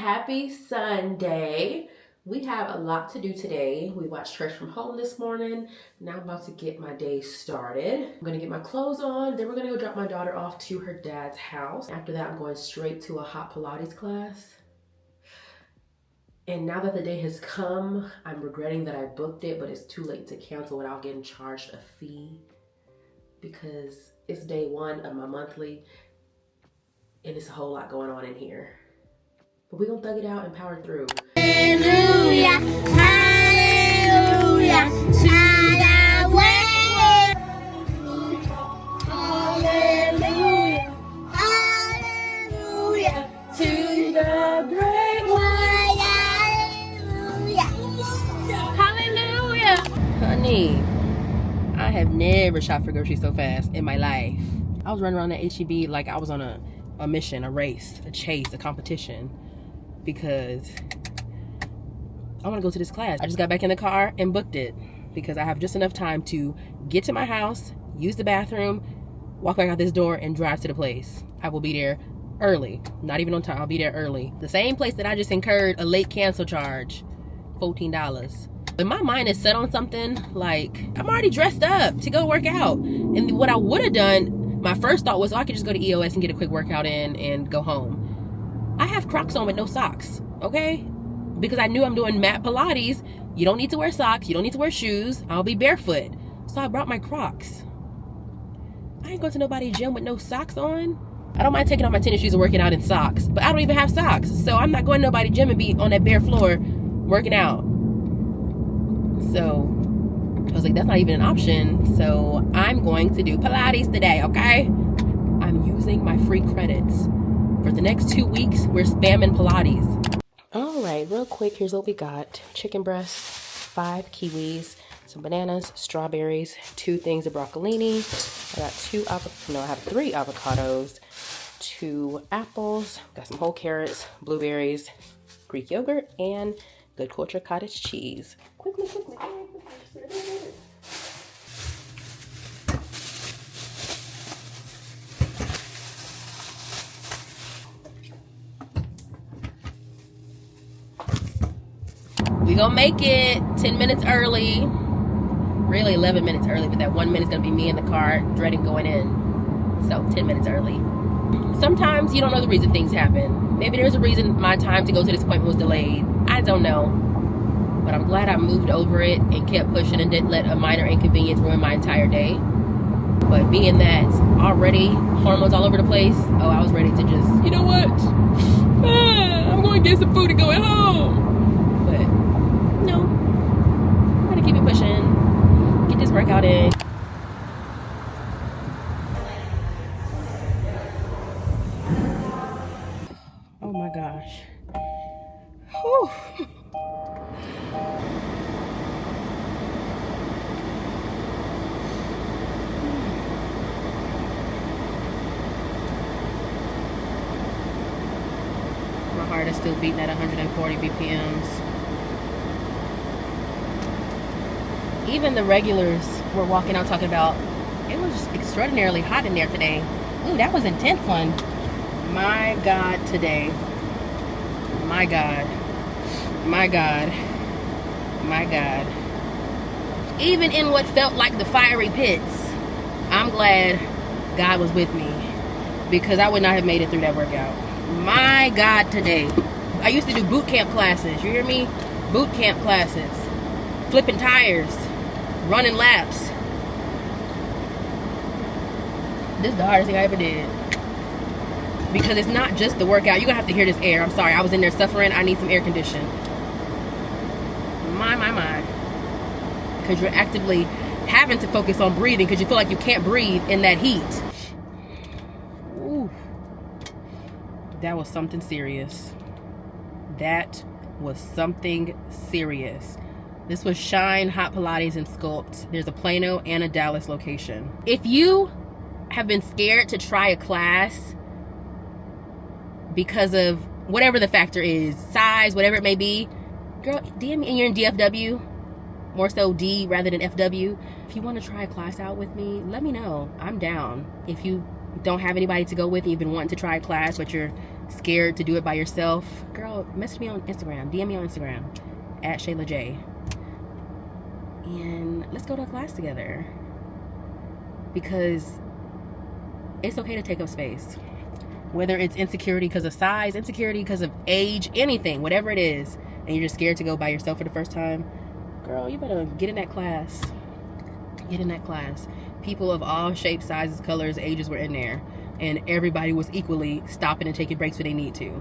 Happy Sunday. We have a lot to do today. We watched church from home this morning. Now I'm about to get my day started. I'm gonna get my clothes on, then we're gonna go drop my daughter off to her dad's house. After that, I'm going straight to a hot Pilates class. And now that the day has come, I'm regretting that I booked it, but it's too late to cancel without getting charged a fee because it's day one of my monthly and it's a whole lot going on in here. But we're gonna thug it out and power through. Hallelujah, hallelujah, hallelujah, hallelujah, to the great one, hallelujah. Honey, I have never shot for groceries so fast in my life. I was running around the HEB like I was on a mission, a race, a chase, a competition, because I want to go to this class. I just got back in the car and booked it because I have just enough time to get to my house, use the bathroom, walk back out this door, and drive to the place. I will be there early, not even on time. I'll be there early. The same place that I just incurred a late cancel charge, $14. When my mind is set on something, like I'm already dressed up to go work out, and what I would have done, my first thought was, oh, I could just go to EOS and get a quick workout in and go home. I have Crocs on with no socks, okay? Because I knew I'm doing mat Pilates. You don't need to wear socks. You don't need to wear shoes. I'll be barefoot. So I brought my Crocs. I ain't going to nobody's gym with no socks on. I don't mind taking off my tennis shoes and working out in socks, but I don't even have socks. So I'm not going to nobody's gym and be on that bare floor working out. So I was like, that's not even an option. So I'm going to do Pilates today, okay? I'm using my free credits. For the next 2 weeks, we're spamming Pilates. All right, real quick, here's what we got. Chicken breasts, 5 kiwis, some bananas, strawberries, 2 things of broccolini. I got 3 avocados, 2 apples, got some whole carrots, blueberries, Greek yogurt, and good culture cottage cheese. Quickly. We gonna make it 10 minutes early, really 11 minutes early, but that 1 minute's gonna be me in the car dreading going in. So 10 minutes early. Sometimes you don't know the reason things happen. Maybe there's a reason my time to go to this appointment was delayed. I don't know, but I'm glad I moved over it and kept pushing and didn't let a minor inconvenience ruin my entire day. But being that already hormones all over the place, oh, I was ready to just, you know what? I'm going to get some food and go at home. But no, I'm gonna keep it pushing, get this workout in. Oh my gosh. Whew. My heart is still beating at 140 BPMs. Even the regulars were walking out talking about, it was just extraordinarily hot in there today. Ooh, that was an intense one. My God, today. My God. My God. My God. Even in what felt like the fiery pits, I'm glad God was with me because I would not have made it through that workout. My God, today. I used to do boot camp classes. You hear me? Boot camp classes. Flipping tires. Running laps. This is the hardest thing I ever did. Because it's not just the workout. You're going to have to hear this air. I'm sorry. I was in there suffering. I need some air condition. My. Because you're actively having to focus on breathing because you feel like you can't breathe in that heat. Ooh. That was something serious. That was something serious. This was Shine Hot Pilates and Sculpt. There's a Plano and a Dallas location. If you have been scared to try a class because of whatever the factor is, size, whatever it may be, girl, DM me, and you're in DFW, more so D rather than FW. If you want to try a class out with me, let me know. I'm down. If you don't have anybody to go with and you've been wanting to try a class but you're scared to do it by yourself, girl, message me on Instagram, DM me on Instagram at Shayla J, and let's go to a class together, because it's okay to take up space. Whether it's insecurity because of size, insecurity because of age, anything, whatever it is, and you're just scared to go by yourself for the first time, girl, you better get in that class. Get in that class. People of all shapes, sizes, colors, ages were in there, and everybody was equally stopping and taking breaks when they need to.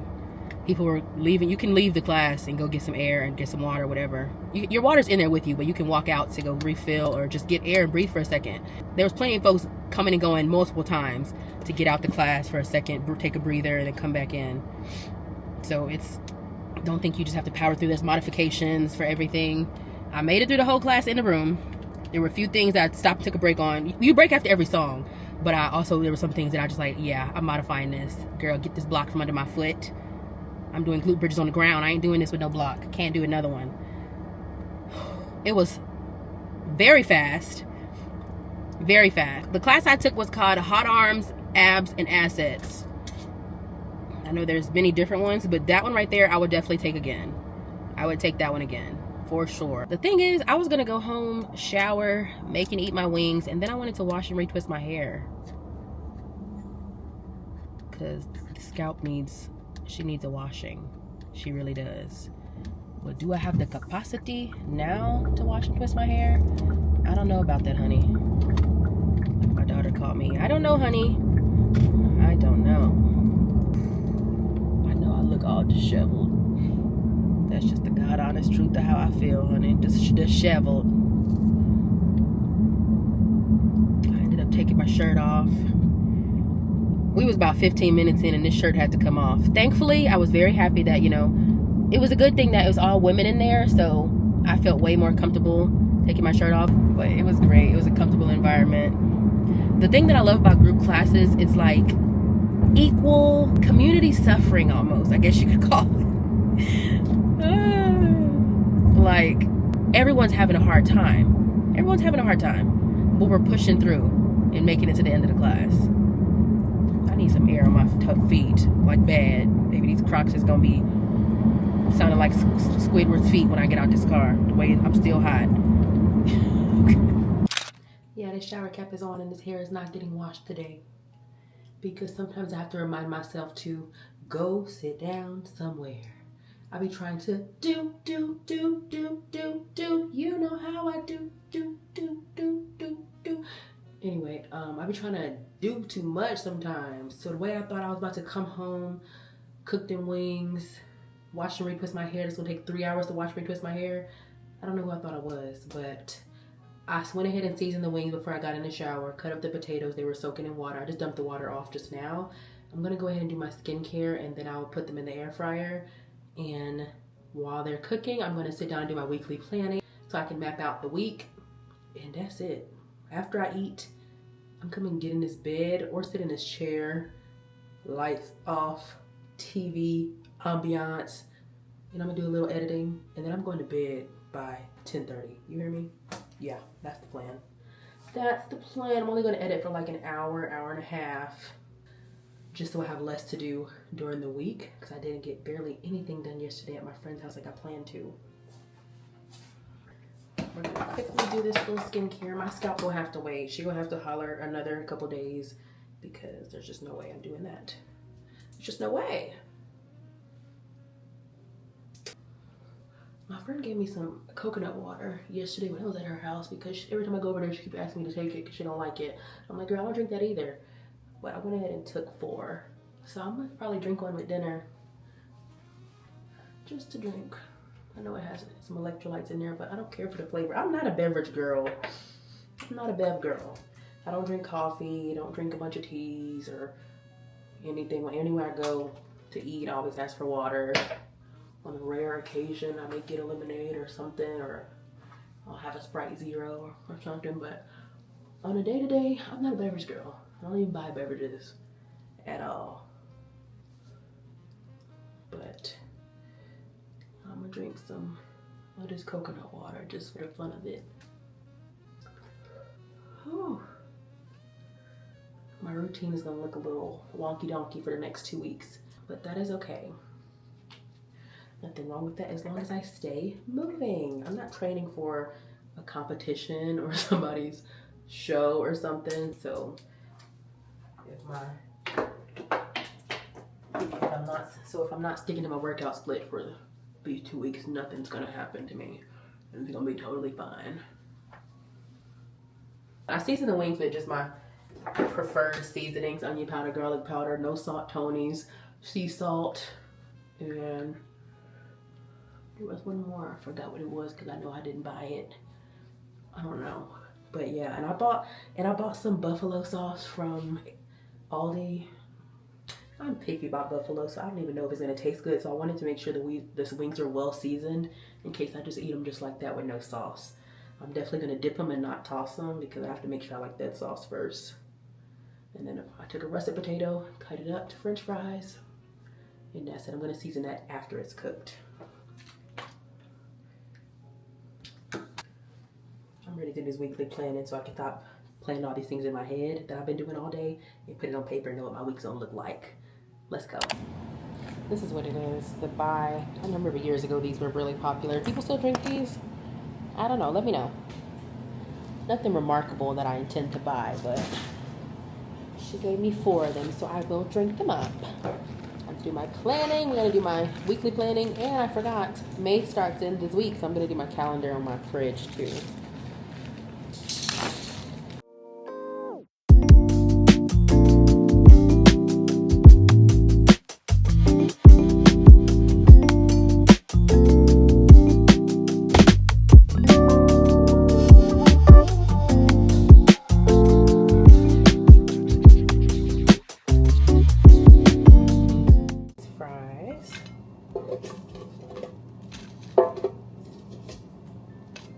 People were leaving. You can leave the class and go get some air and get some water, whatever. Your water's in there with you, but you can walk out to go refill or just get air and breathe for a second. There was plenty of folks coming and going multiple times to get out the class for a second, take a breather, and then come back in. So don't think you just have to power through. There's modifications for everything. I made it through the whole class in the room. There were a few things that I stopped and took a break on. You break after every song, but there were some things that I just like, yeah, I'm modifying this. Girl, get this block from under my foot. I'm doing glute bridges on the ground. I ain't doing this with no block. Can't do another one. It was very fast. Very fast. The class I took was called Hot Arms, Abs, and Assets. I know there's many different ones, but that one right there, I would definitely take again. I would take that one again, for sure. The thing is, I was gonna go home, shower, make and eat my wings, and then I wanted to wash and retwist my hair. Because the scalp needs a washing. She really does. But do I have the capacity now to wash and twist my hair? I don't know about that, honey. Like my daughter called me. I don't know, honey. I don't know. I know I look all disheveled. That's just the God honest truth of how I feel, honey. Disheveled. I ended up taking my shirt off. We was about 15 minutes in and this shirt had to come off. Thankfully, I was very happy that, it was a good thing that it was all women in there, so I felt way more comfortable taking my shirt off. But it was great. It was a comfortable environment. The thing that I love about group classes, it's like equal community suffering almost, I guess you could call it. Like, everyone's having a hard time. Everyone's having a hard time. But we're pushing through and making it to the end of the class. I need some air on my feet, like bad. Maybe these Crocs is gonna be sounding like Squidward's feet when I get out this car. The way I'm still hot. Yeah, this shower cap is on and this hair is not getting washed today. Because sometimes I have to remind myself to go sit down somewhere. I be trying to do. You know how I do. Anyway, I be trying to do too much sometimes. So the way I thought I was about to come home, cook them wings, wash and retwist my hair. It's gonna take 3 hours to wash and retwist my hair. I don't know who I thought I was, but I went ahead and seasoned the wings before I got in the shower, cut up the potatoes. They were soaking in water. I just dumped the water off just now. I'm gonna go ahead and do my skincare and then I'll put them in the air fryer. And while they're cooking, I'm gonna sit down and do my weekly planning so I can map out the week. And that's it. After I eat, I'm coming get in this bed or sit in this chair, lights off, TV, ambiance, and I'm gonna do a little editing, and then I'm going to bed by 10:30. You hear me? Yeah, that's the plan. That's the plan. I'm only gonna edit for like an hour, hour and a half, just so I have less to do during the week, because I didn't get barely anything done yesterday at my friend's house like I planned to. We're gonna quickly do this little skincare. My scalp will have to wait. She gonna have to holler another couple days because there's just no way I'm doing that. There's just no way. My friend gave me some coconut water yesterday when I was at her house because every time I go over there, she keeps asking me to take it because she don't like it. I'm like, girl, I don't drink that either. But I went ahead and took 4. So I'm gonna probably drink one with dinner. Just to drink. I know it has some electrolytes in there, but I don't care for the flavor. I'm not a beverage girl. I'm not a bev girl. I don't drink coffee, don't drink a bunch of teas or anything. Anywhere I go to eat, I always ask for water. On a rare occasion, I may get a lemonade or something, or I'll have a Sprite Zero or something, but on a day-to-day, I'm not a beverage girl. I don't even buy beverages at all. But I'm gonna drink some of this coconut water just for the fun of it. Whew. My routine is gonna look a little wonky donkey for the next 2 weeks, but that is okay. Nothing wrong with that as long as I stay moving. I'm not training for a competition or somebody's show or something. So if I'm not sticking to my workout split for these 2 weeks, nothing's gonna happen to me. It's gonna be totally fine. I season the wings with just my preferred seasonings: onion powder, garlic powder, no salt Tony's, sea salt, and there was one more. I forgot what it was because I know I didn't buy it. I don't know, but yeah. And I bought some buffalo sauce from Aldi. I'm picky about buffalo, so I don't even know if it's gonna taste good. So I wanted to make sure that the wings are well seasoned in case I just eat them just like that with no sauce. I'm definitely gonna dip them and not toss them because I have to make sure I like that sauce first. And then I took a russet potato, cut it up to French fries, and that's it. I'm gonna season that after it's cooked. I'm ready to do this weekly planning so I can stop planning all these things in my head that I've been doing all day and put it on paper and know what my week's gonna look like. Let's go. This is what it is, the buy. I remember years ago these were really popular. People still drink these? I don't know, let me know. Nothing remarkable that I intend to buy, but she gave me 4 of them, so I will drink them up. I have to do my planning. We're gonna do my weekly planning, and I forgot, May starts in this week, so I'm gonna do my calendar on my fridge too.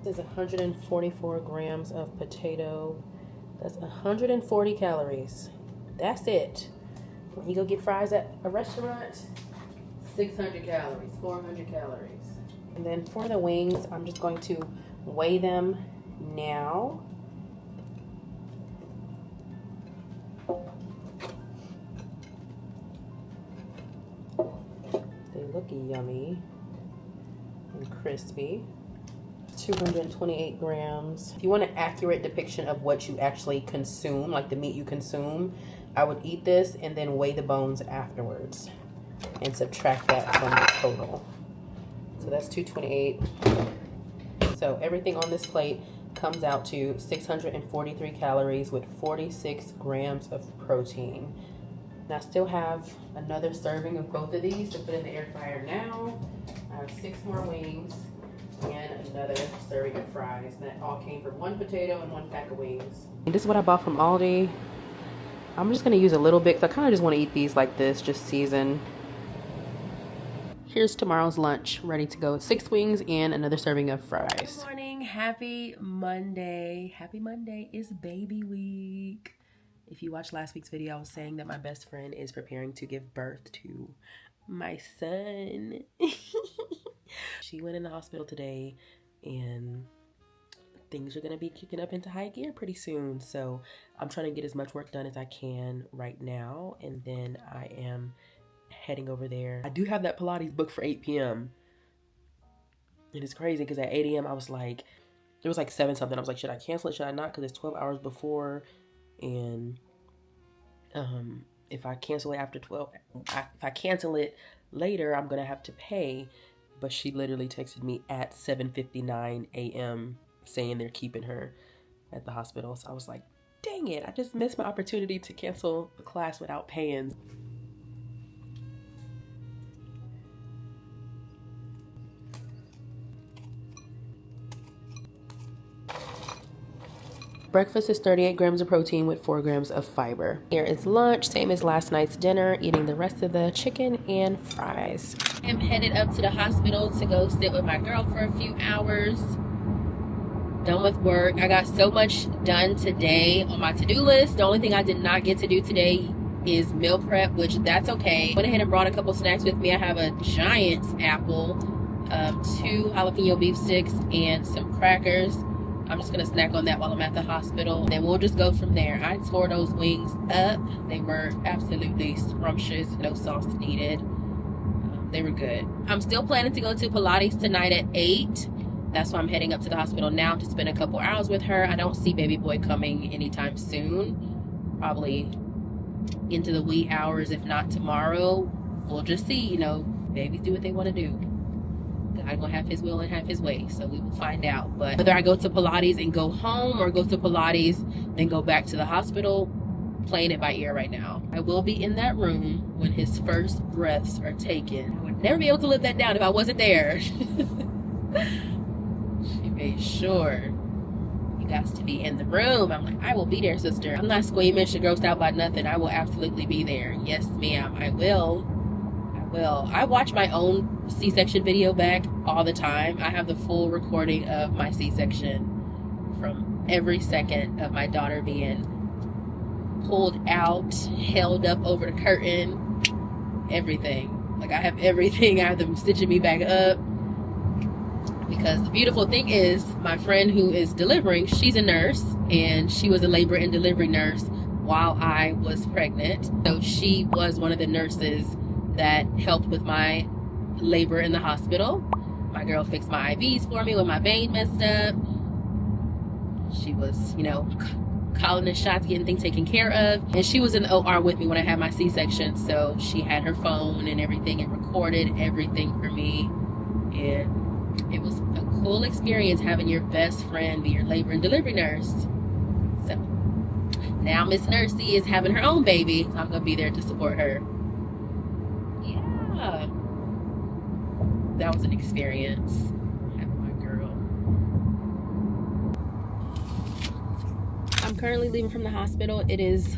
This is 144 grams of potato. That's 140 calories. That's it. When you go get fries at a restaurant, 600 calories, 400 calories. And then for the wings, I'm just going to weigh them now. They look yummy and crispy. 228 grams. If you want an accurate depiction of what you actually consume, like the meat you consume, I would eat this and then weigh the bones afterwards and subtract that from the total. So that's 228. So everything on this plate comes out to 643 calories with 46 grams of protein. And I still have another serving of both of these to put in the air fryer now. I have 6 more wings and another serving of fries. That all came from 1 potato and 1 pack of wings. And this is what I bought from Aldi. I'm just gonna use a little bit because I kind of just want to eat these like this, just seasoned. Here's tomorrow's lunch, ready to go. 6 wings and another serving of fries. Good morning, happy Monday. Happy Monday, it's baby week. If you watched last week's video, I was saying that my best friend is preparing to give birth to my son. She went in the hospital today and things are gonna be kicking up into high gear pretty soon. So I'm trying to get as much work done as I can right now, and then I am heading over there. I do have that Pilates booked for 8 p.m. And it's crazy because at 8 a.m. I was like, it was like 7 something. I was like, should I cancel it? Should I not? Because it's 12 hours before. And if I cancel it after 12, if I cancel it later, I'm going to have to pay. But she literally texted me at 7:59 a.m. saying they're keeping her at the hospital. So I was like, dang it, I just missed my opportunity to cancel the class without paying. Breakfast is 38 grams of protein with 4 grams of fiber. Here is lunch, same as last night's dinner, eating the rest of the chicken and fries. I'm headed up to the hospital to go sit with my girl for a few hours. Done with work. I got so much done today on my to-do list. The only thing I did not get to do today is meal prep, which that's okay. Went ahead and brought a couple snacks with me. I have a giant apple, 2 jalapeno beef sticks, and some crackers. I'm just gonna snack on that while I'm at the hospital. Then we'll just go from there. I tore those wings up. They were absolutely scrumptious, no sauce needed. They were good. I'm still planning to go to Pilates tonight at 8. That's why I'm heading up to the hospital now to spend a couple hours with her. I don't see baby boy coming anytime soon. Probably into the wee hours, if not tomorrow. We'll just see, you know, babies do what they want to do. God gonna have his will and have his way, so we will find out. But whether I go to Pilates and go home or go to Pilates then go back to the hospital, playing it by ear right now. I will be in that room when his first breaths are taken. I would never be able to live that down if I wasn't there. She made sure you got to be in the room. I'm like, I will be there, sister. I'm not squeamish or grossed out by nothing. I will absolutely be there. Yes, ma'am, I will. I watch my own C-section video back all the time. I have the full recording of my C-section from every second of my daughter being pulled out, held up over the curtain, everything. Like, I have everything. I have them stitching me back up. Because the beautiful thing is, my friend who is delivering, she's a nurse, and she was a labor and delivery nurse while I was pregnant. So she was one of the nurses that helped with my labor in the hospital. My girl fixed my IVs for me when my vein messed up. She was, you know, calling the shots, getting things taken care of. And she was in the OR with me when I had my C-section, so she had her phone and everything and recorded everything for me. And it was a cool experience having your best friend be your labor and delivery nurse. So now Miss Nursey is having her own baby, so I'm gonna be there to support her. Yeah, that was an experience having my girl. I'm currently leaving from the hospital. It is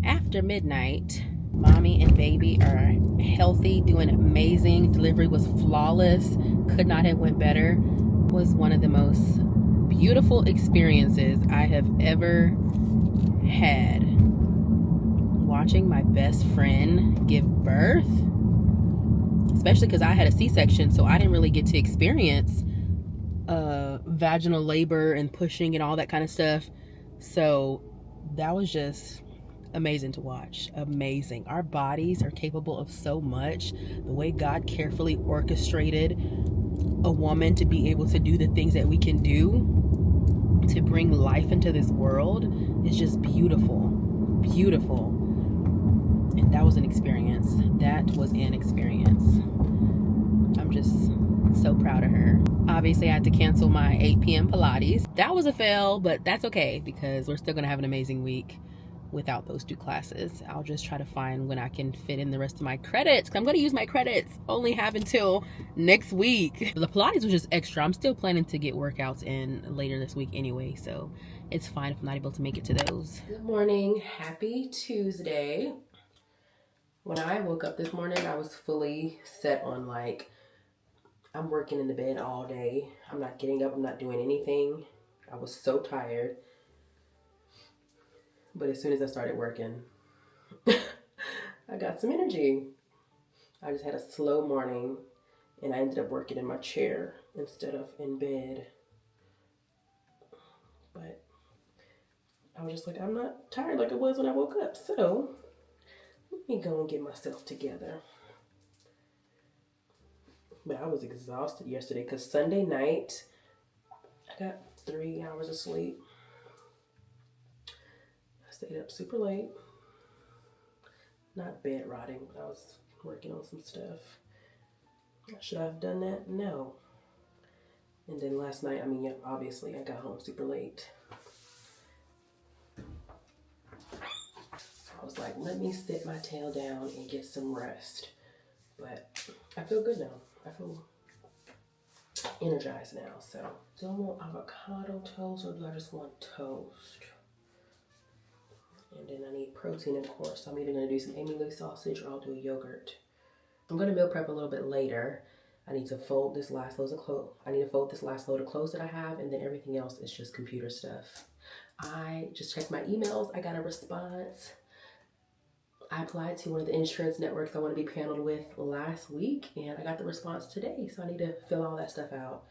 after midnight. Mommy and baby are healthy, doing amazing. Delivery was flawless, could not have went better. Was one of the most beautiful experiences I have ever had. Watching my best friend give birth, especially because I had a C-section, so I didn't really get to experience vaginal labor and pushing and all that kind of stuff. So that was just amazing to watch. Amazing. Our bodies are capable of so much. The way God carefully orchestrated a woman to be able to do the things that we can do to bring life into this world is just beautiful. Beautiful. And that was an experience. That was an experience. I'm just so proud of her. Obviously, I had to cancel my 8 p.m. Pilates. That was a fail, but that's okay because we're still going to have an amazing week without those 2 classes. I'll just try to find when I can fit in the rest of my credits, because I'm going to use my credits. Only have until next week. The Pilates was just extra. I'm still planning to get workouts in later this week anyway, so it's fine if I'm not able to make it to those. Good morning. Happy Tuesday. When I woke up this morning, I was fully set on, like, I'm working in the bed all day. I'm not getting up. I'm not doing anything. I was so tired. But as soon as I started working, I got some energy. I just had a slow morning, and I ended up working in my chair instead of in bed. But I was just like, I'm not tired like I was when I woke up. So let me go and get myself together. But I was exhausted yesterday because Sunday night, I got 3 hours of sleep. I stayed up super late. Not bed rotting, but I was working on some stuff. Should I have done that? No. And then last night, I mean, obviously, I got home super late. So I was like, let me sit my tail down and get some rest. But I feel good now. I feel energized now. So, do I want avocado toast or do I just want toast? And then I need protein, of course. So I'm either going to do some Amy Louie sausage or I'll do a yogurt. I'm going to meal prep a little bit later. I need to fold this last load of clothes. I need to fold this last load of clothes that I have, and then everything else is just computer stuff. I just checked my emails. I got a response. I applied to one of the insurance networks I want to be paneled with last week, and I got the response today. So I need to fill all that stuff out.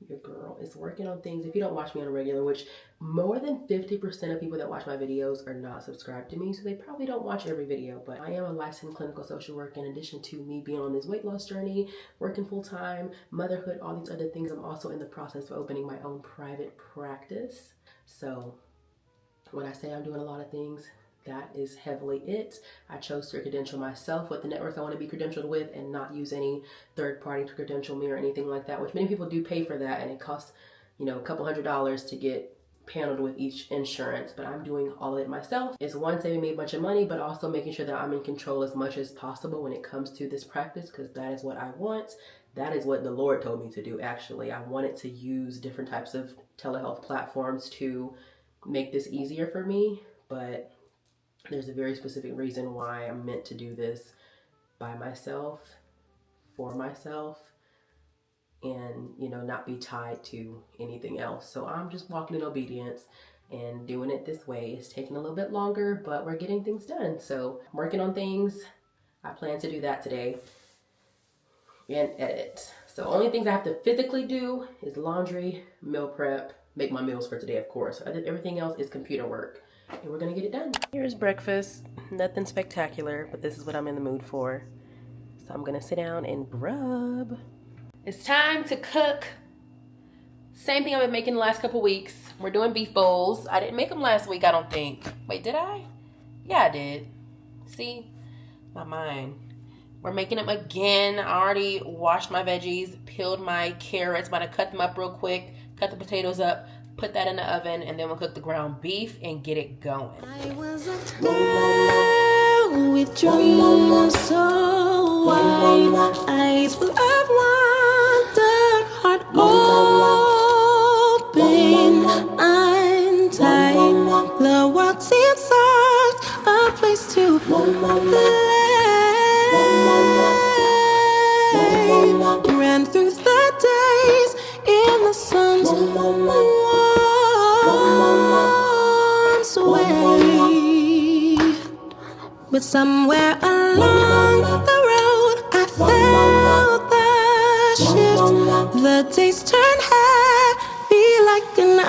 Your girl is working on things. If you don't watch me on a regular, which more than 50% of people that watch my videos are not subscribed to me, so they probably don't watch every video, but I am a licensed clinical social worker. In addition to me being on this weight loss journey, working full-time, motherhood, all these other things, I'm also in the process of opening my own private practice. So when I say I'm doing a lot of things, that is heavily it. I chose to credential myself with the networks I want to be credentialed with and not use any third party to credential me or anything like that, which many people do pay for that, and it costs, you know, a couple $100s to get paneled with each insurance, but I'm doing all of it myself. It's one, saving me a bunch of money, but also making sure that I'm in control as much as possible when it comes to this practice, because that is what I want. That is what the Lord told me to do, actually. I wanted to use different types of telehealth platforms to make this easier for me, but there's a very specific reason why I'm meant to do this by myself, for myself, and, you know, not be tied to anything else. So I'm just walking in obedience and doing it this way. It's taking a little bit longer, but we're getting things done. So I'm working on things. I plan to do that today and edit. So only things I have to physically do is laundry, meal prep, make my meals for today, of course. Everything else is computer work, and we're gonna get it done. Here's breakfast. Nothing spectacular, but this is what I'm in the mood for. So I'm gonna sit down and grub. It's time to cook. Same thing I've been making the last couple weeks. We're doing beef bowls. I didn't make them last week, I don't think. Wait, did I? Yeah, I did. See? My mind. We're making them again. I already washed my veggies, peeled my carrots. About to cut them up real quick, cut the potatoes up, put that in the oven, and then we'll cook the ground beef and get it going. I was a girl with dreams so wide, eyes full of wonder, heart open, untied. The world seems soft, a place to play. Ran through the days in the sun's warm sway. But somewhere along the road I felt the shift. The days turned heavy like an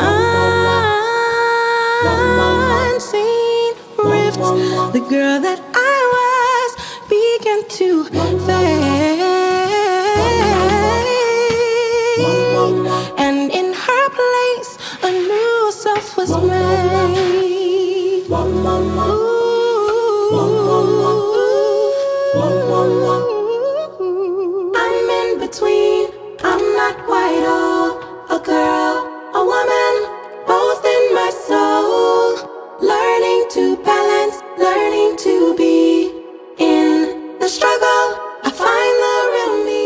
unseen rift. The girl that I was began to fade, and in her place a new self was made. I'm in between, I'm not quite all, a girl, a woman, both in my soul. Learning to balance, learning to be in the struggle, I find the real me.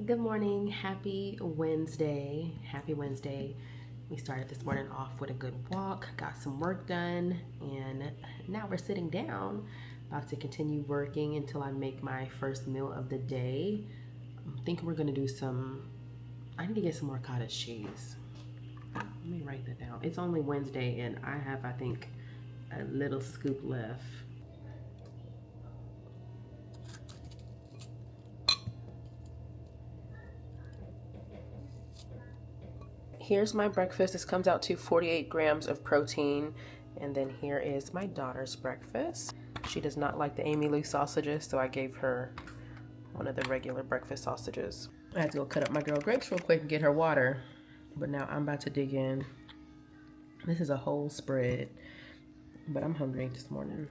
Good morning. Happy Wednesday. Happy Wednesday. We started this morning off with a good walk, got some work done, and now we're sitting down, about to continue working until I make my first meal of the day. I'm thinking we're gonna do I need to get some more cottage cheese. Let me write that down. It's only Wednesday and I have, I think, a little scoop left. Here's my breakfast. This comes out to 48 grams of protein. And then here is my daughter's breakfast. She does not like the Amy Lou sausages, so I gave her one of the regular breakfast sausages. I had to go cut up my girl grapes real quick and get her water. But now I'm about to dig in. This is a whole spread, but I'm hungry this morning.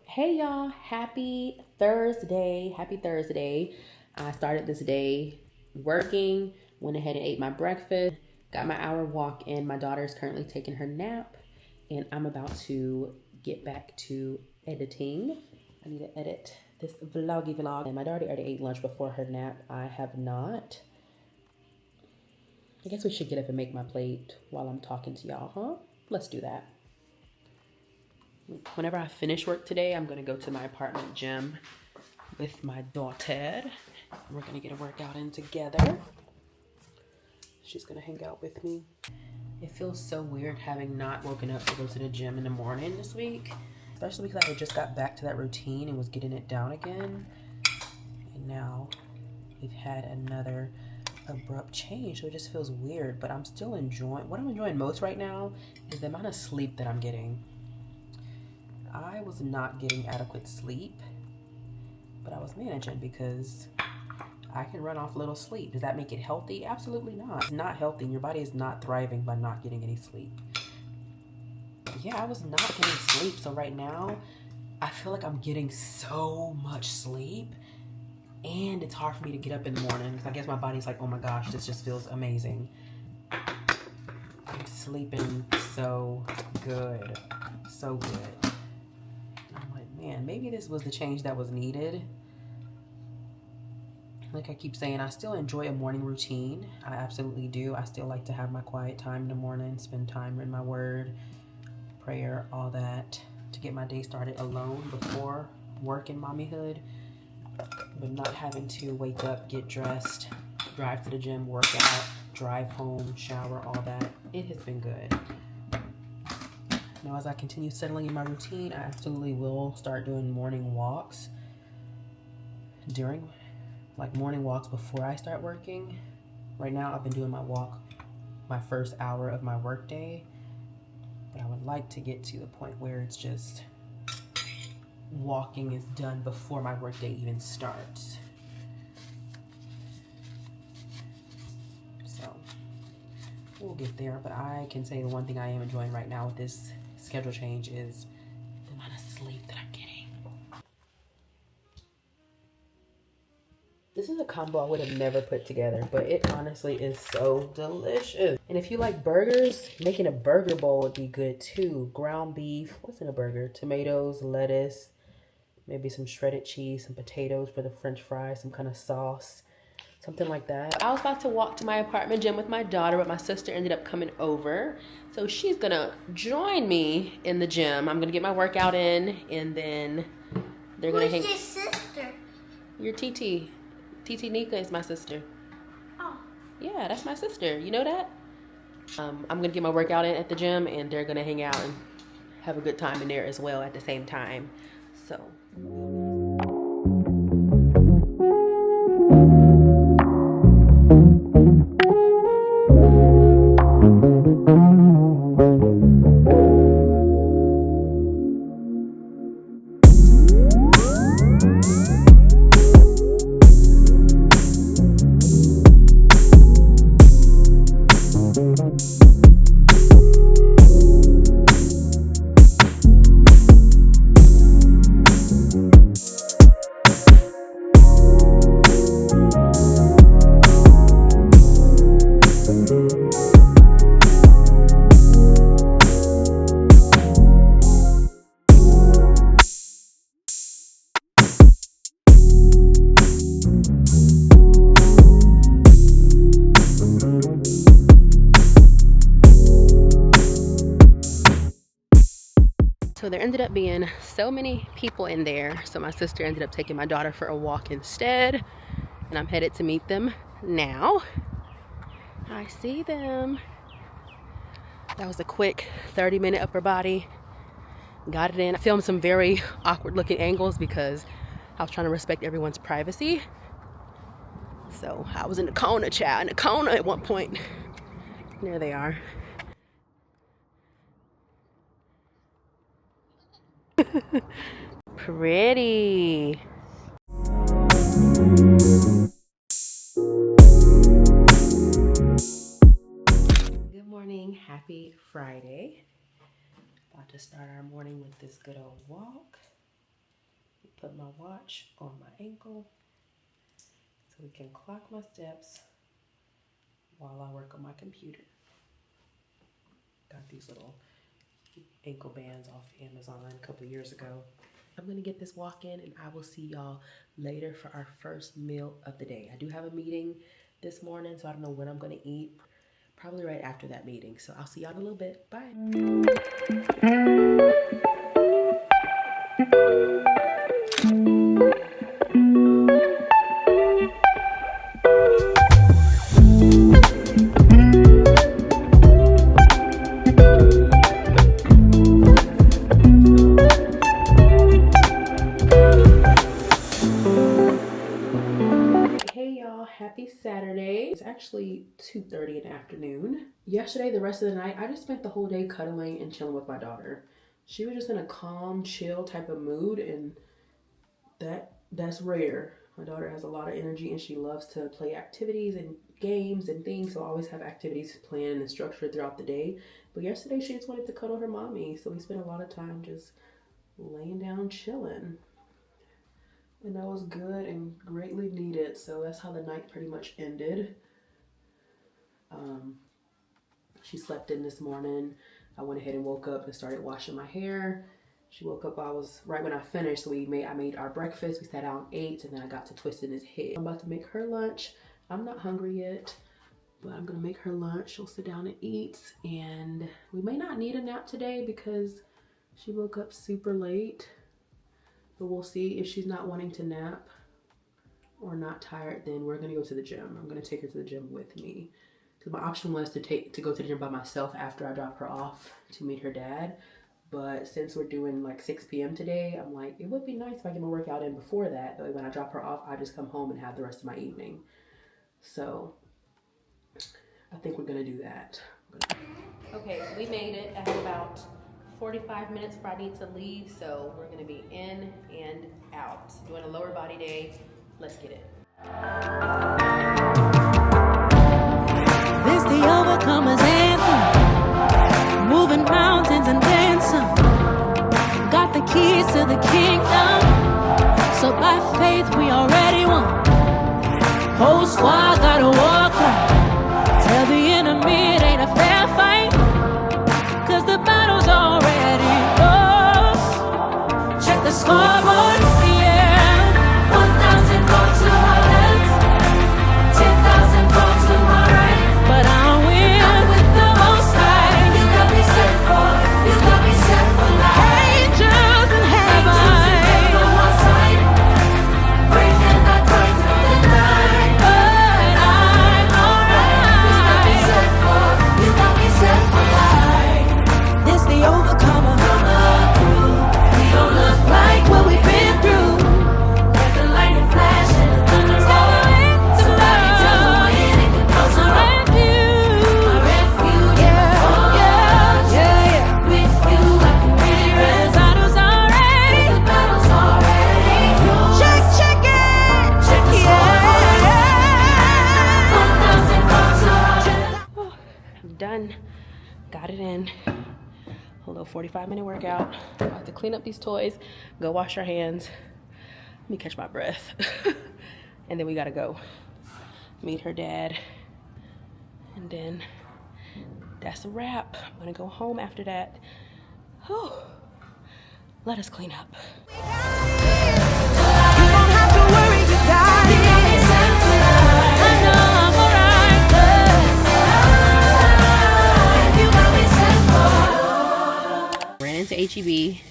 Hey y'all, happy Thursday. Happy Thursday. I started this day working, went ahead and ate my breakfast, got my hour walk in. My daughter is currently taking her nap, and I'm about to get back to editing. I need to edit this vlog. And my daughter already ate lunch before her nap. I have not. I guess we should get up and make my plate while I'm talking to y'all, huh? Let's do that. Whenever I finish work today, I'm gonna go to my apartment gym with my daughter. We're gonna get a workout in together. She's gonna hang out with me. It feels so weird having not woken up to go to the gym in the morning this week, especially because I just got back to that routine and was getting it down again. And now we've had another abrupt change, so it just feels weird, but I'm still enjoying. What I'm enjoying most right now is the amount of sleep that I'm getting. I was not getting adequate sleep, but I was managing because I can run off little sleep. Does that make it healthy? Absolutely not. It's not healthy, and your body is not thriving by not getting any sleep. Yeah, I was not getting sleep, so right now I feel like I'm getting so much sleep, and it's hard for me to get up in the morning because I guess my body's like, oh my gosh, this just feels amazing. I'm sleeping so good, so good. I'm like, man, maybe this was the change that was needed. Like I keep saying, I still enjoy a morning routine. I absolutely do. I still like to have my quiet time in the morning, spend time in my word, prayer, all that, to get my day started alone before work and mommyhood. But not having to wake up, get dressed, drive to the gym, work out, drive home, shower, all that. It has been good. Now, as I continue settling in my routine, I absolutely will start doing morning walks morning walks before I start working. Right now, I've been doing my first hour of my workday, but I would like to get to the point where it's just walking is done before my workday even starts. So we'll get there, but I can say the one thing I am enjoying right now with this schedule change is the amount of sleep that I'm getting. This is a combo I would have never put together, but it honestly is so delicious. And if you like burgers, making a burger bowl would be good too. Ground beef, what's in a burger? Tomatoes, lettuce, maybe some shredded cheese, some potatoes for the french fries, some kind of sauce, something like that. I was about to walk to my apartment gym with my daughter, but my sister ended up coming over. So she's gonna join me in the gym. I'm gonna get my workout in, and then they're gonna hang. Who's your sister? Your TT. TT Nika is my sister. Oh. Yeah, that's my sister. You know that? I'm gonna get my workout in at the gym, and they're gonna hang out and have a good time in there as well at the same time. So. So there ended up being so many people in there. So my sister ended up taking my daughter for a walk instead. And I'm headed to meet them now. I see them. That was a quick 30-minute upper body. Got it in. I filmed some very awkward looking angles because I was trying to respect everyone's privacy. So I was in the corner, child, in the corner at one point. There they are. Pretty. Good morning. Happy Friday. About to start our morning with this good old walk. Put my watch on my ankle so we can clock my steps while I work on my computer. Got these little ankle bands off Amazon a couple of years ago. I'm gonna get this walk in and I will see y'all later for our first meal of the day. I do have a meeting this morning, so I don't know when I'm gonna eat. Probably right after that meeting. So I'll see y'all in a little bit. Bye. Happy Saturday. It's actually 2:30 in the afternoon. Yesterday, the rest of the night, I just spent the whole day cuddling and chilling with my daughter. She was just in a calm, chill type of mood, and that's rare. My daughter has a lot of energy and she loves to play activities and games and things, so I always have activities planned and structured throughout the day. But yesterday, she just wanted to cuddle her mommy, so we spent a lot of time just laying down chilling. And that was good and greatly needed. So that's how the night pretty much ended. She slept in this morning. I went ahead and woke up and started washing my hair. She woke up, right when I finished, so I made our breakfast. We sat down and ate, and then I got to twisting his head. I'm about to make her lunch. I'm not hungry yet, but I'm gonna make her lunch. She'll sit down and eat, and we may not need a nap today because she woke up super late. But we'll see. If she's not wanting to nap or not tired, then we're gonna go to the gym. I'm gonna take her to the gym with me. Because my option was to go to the gym by myself after I drop her off to meet her dad. But since we're doing like 6 p.m. today, I'm like, it would be nice if I get my workout in before that. That way when I drop her off, I just come home and have the rest of my evening. So I think we're gonna do that. Okay, we made it at about 45 minutes before I need to leave, so we're gonna be in and out. Doing a lower body day. Let's get it. This the overcomer's anthem. Moving mountains and dancing. Got the keys to the kingdom. So by faith we already won. Whole squad got a war cry. Tell the enemy it ain't a fair fight. Cause the battle's already lost. Check the scoreboard, yeah. 1,000 folks to my left, 10,000 folks to my right. But I'm with the Most High. You got me set for life. Angels in heaven on my side, breaking that curtain through the night. But I'm alright. You got me set for life. This the overcomer. We don't look like what we've been through. Let the lightning flash and the thunder roll. Somebody tell me when it can go so wrong. My refuge, yeah. With you I can really rest. The battle's already yours. Check it. Check the scoreboard. 1,000 folks are I'm done. Got it in. A little 45-minute workout. I have to clean up these toys, go wash our hands. Let me catch my breath. And then we gotta go meet her dad. And then that's a wrap. I'm gonna go home after that. Oh, let us clean up. You don't have to worry, you got it. I know I'm alright, 'cause you got me set for. Ran into HEB,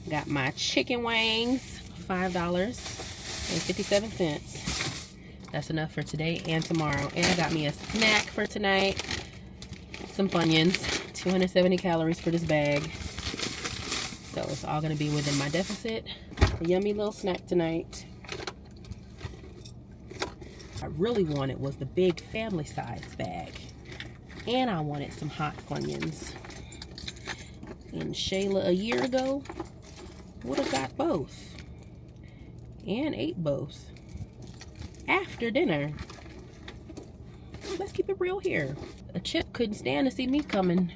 got my chicken wings, $5.57. That's enough for today and tomorrow. And I got me a snack for tonight, some Funyuns, 270 calories for this bag. So it's all gonna be within my deficit. A yummy little snack tonight. I really wanted was the big family size bag. And I wanted some hot Funyuns. And Shayla a year ago would have got both and ate both after dinner. Let's keep it real here. A chip couldn't stand to see me coming.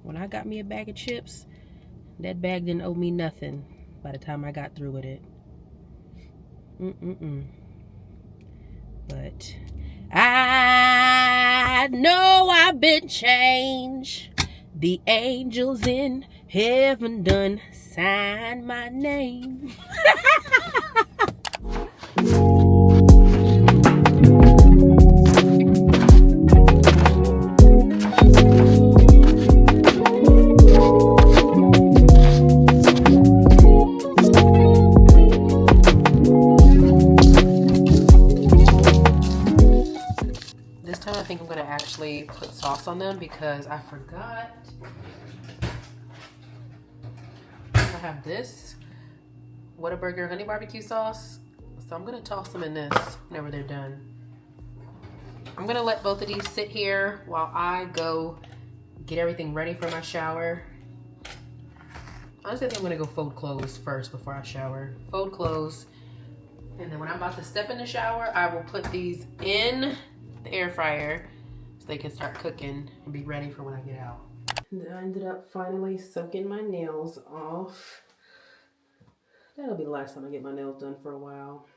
When I got me a bag of chips, that bag didn't owe me nothing by the time I got through with it. But I know I've been changed. The angels in heaven done sign my name. This time I think I'm gonna actually put sauce on them because I forgot. I have this Whataburger honey barbecue sauce, so I'm gonna toss them in this whenever they're done. I'm gonna let both of these sit here while I go get everything ready for my shower. Honestly, I think I'm gonna go fold clothes first before I shower. Fold clothes, and then when I'm about to step in the shower, I will put these in the air fryer so they can start cooking and be ready for when I get out. And I ended up finally soaking my nails off. That'll be the last time I get my nails done for a while.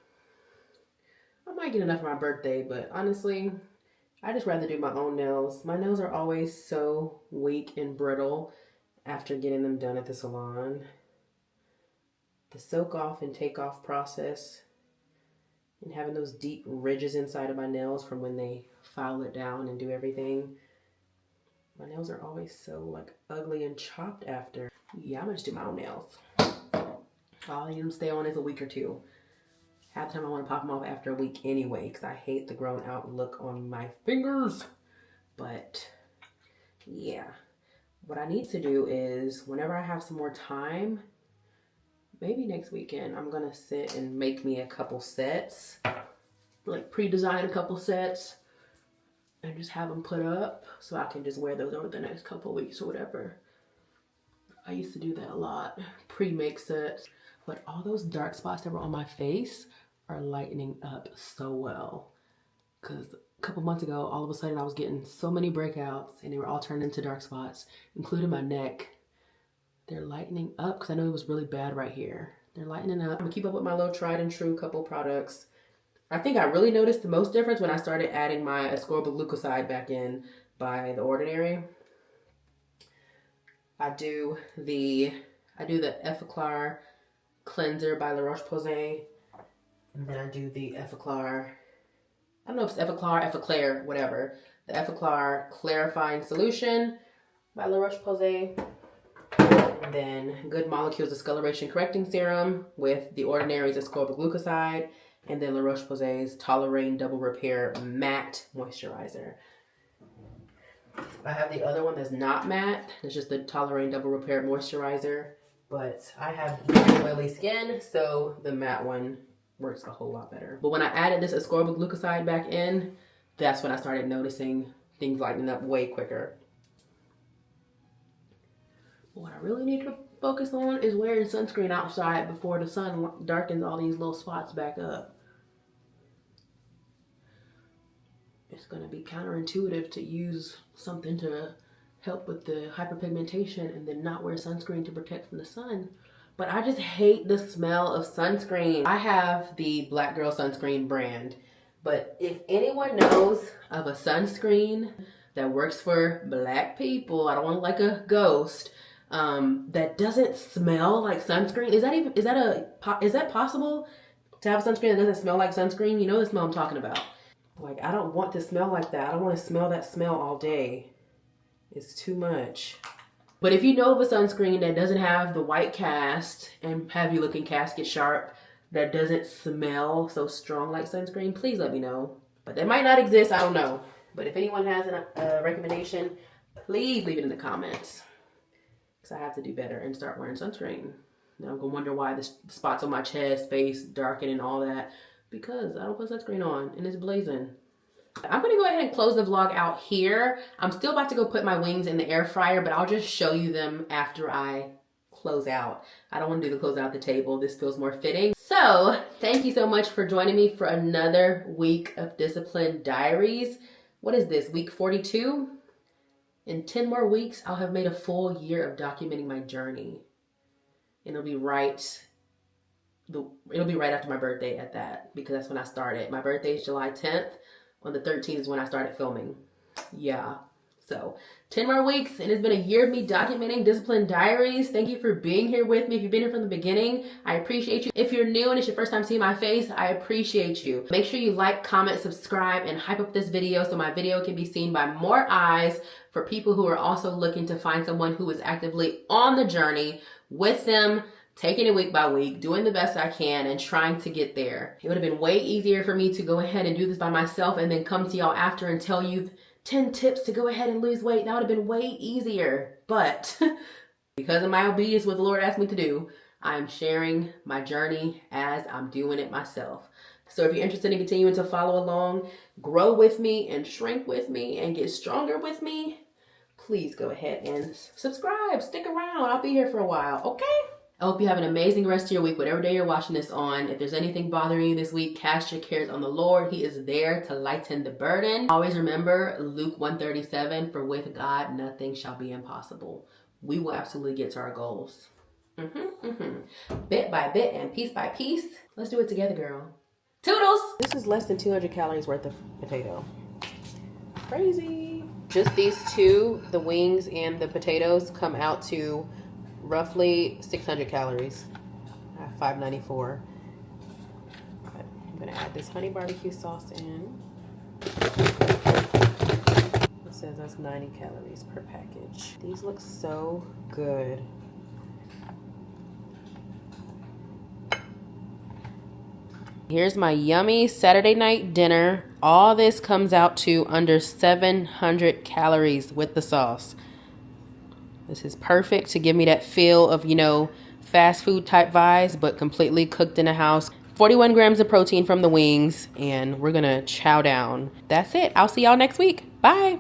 I might get enough for my birthday, but honestly, I just rather do my own nails. My nails are always so weak and brittle after getting them done at the salon. The soak off and take off process and having those deep ridges inside of my nails from when they file it down and do everything. My nails are always so like ugly and chopped after. Yeah, I'm gonna just do my own nails. All I need them to stay on is a week or two. Half the time I want to pop them off after a week anyway because I hate the grown out look on my fingers. But yeah, what I need to do is whenever I have some more time, maybe next weekend, I'm gonna sit and make me a couple sets, like pre-design a couple sets and just have them put up so I can just wear those over the next couple weeks or whatever. I used to do that a lot, pre-make sets, but all those dark spots that were on my face are lightening up so well. Because a couple months ago, all of a sudden I was getting so many breakouts and they were all turned into dark spots, including my neck. They're lightening up because I know it was really bad right here. They're lightening up. I'm gonna keep up with my little tried and true couple products. I think I really noticed the most difference when I started adding my ascorbic glucoside back in by The Ordinary. I do the Effaclar cleanser by La Roche-Posay, and then I do the Effaclar, I don't know if it's Effaclar, Effaclar, whatever. The Effaclar clarifying solution by La Roche-Posay, and then Good Molecules discoloration correcting serum with The Ordinary's ascorbic glucoside, and then La Roche-Posay's Toleraine double repair matte moisturizer. I have the other one that's not matte. It's just the Toleraine double repair moisturizer. But I have really oily skin, so the matte one works a whole lot better. But when I added this ascorbic glucoside back in, that's when I started noticing things lightening up way quicker. But what I really need to focus on is wearing sunscreen outside before the sun darkens all these little spots back up. It's going to be counterintuitive to use something to help with the hyperpigmentation and then not wear sunscreen to protect from the sun. But I just hate the smell of sunscreen. I have the Black Girl Sunscreen brand, but if anyone knows of a sunscreen that works for Black people, I don't want to look like a ghost, that doesn't smell like sunscreen. Is that possible to have a sunscreen that doesn't smell like sunscreen? You know the smell I'm talking about. Like, I don't want to smell like that. I don't want to smell that smell all day. It's too much. But if you know of a sunscreen that doesn't have the white cast and have you looking casket sharp, that doesn't smell so strong like sunscreen, please let me know. But they might not exist, I don't know. But if anyone has a recommendation, please leave it in the comments. Because I have to do better and start wearing sunscreen. Now I'm going to wonder why the spots on my chest, face, darken and all that. Because I don't put sunscreen on and it's blazing. I'm going to go ahead and close the vlog out here. I'm still about to go put my wings in the air fryer, but I'll just show you them after I close out. I don't want to do the close out the table. This feels more fitting. So thank you so much for joining me for another week of Discipline Diaries. What is this, week 42? In 10 more weeks, I'll have made a full year of documenting my journey. And it'll be right after my birthday at that, because that's when I started. My birthday is July 10th. On the 13th is when I started filming. Yeah. So 10 more weeks and it's been a year of me documenting Discipline Diaries. Thank you for being here with me. If you've been here from the beginning, I appreciate you. If you're new and it's your first time seeing my face, I appreciate you. Make sure you like, comment, subscribe, and hype up this video so my video can be seen by more eyes for people who are also looking to find someone who is actively on the journey with them, taking it week by week, doing the best I can, and trying to get there. It would have been way easier for me to go ahead and do this by myself and then come to y'all after and tell you 10 tips to go ahead and lose weight. That would have been way easier. But because of my obedience, what the Lord asked me to do, I'm sharing my journey as I'm doing it myself. So if you're interested in continuing to follow along, grow with me and shrink with me and get stronger with me, please go ahead and subscribe. Stick around. I'll be here for a while, okay? I hope you have an amazing rest of your week, whatever day you're watching this on. If there's anything bothering you this week, cast your cares on the Lord. He is there to lighten the burden. Always remember Luke 1:37, for with God, nothing shall be impossible. We will absolutely get to our goals. Bit by bit and piece by piece. Let's do it together, girl. Toodles! This is less than 200 calories worth of potato. Crazy. Just these two, the wings and the potatoes, come out to roughly 600 calories. 594. I'm gonna add this honey barbecue sauce in. It says that's 90 calories per package. These look so good. Here's my yummy Saturday night dinner. All this comes out to under 700 calories with the sauce. This is perfect to give me that feel of, fast food type vibes, but completely cooked in the house. 41 grams of protein from the wings, and we're gonna chow down. That's it. I'll see y'all next week. Bye.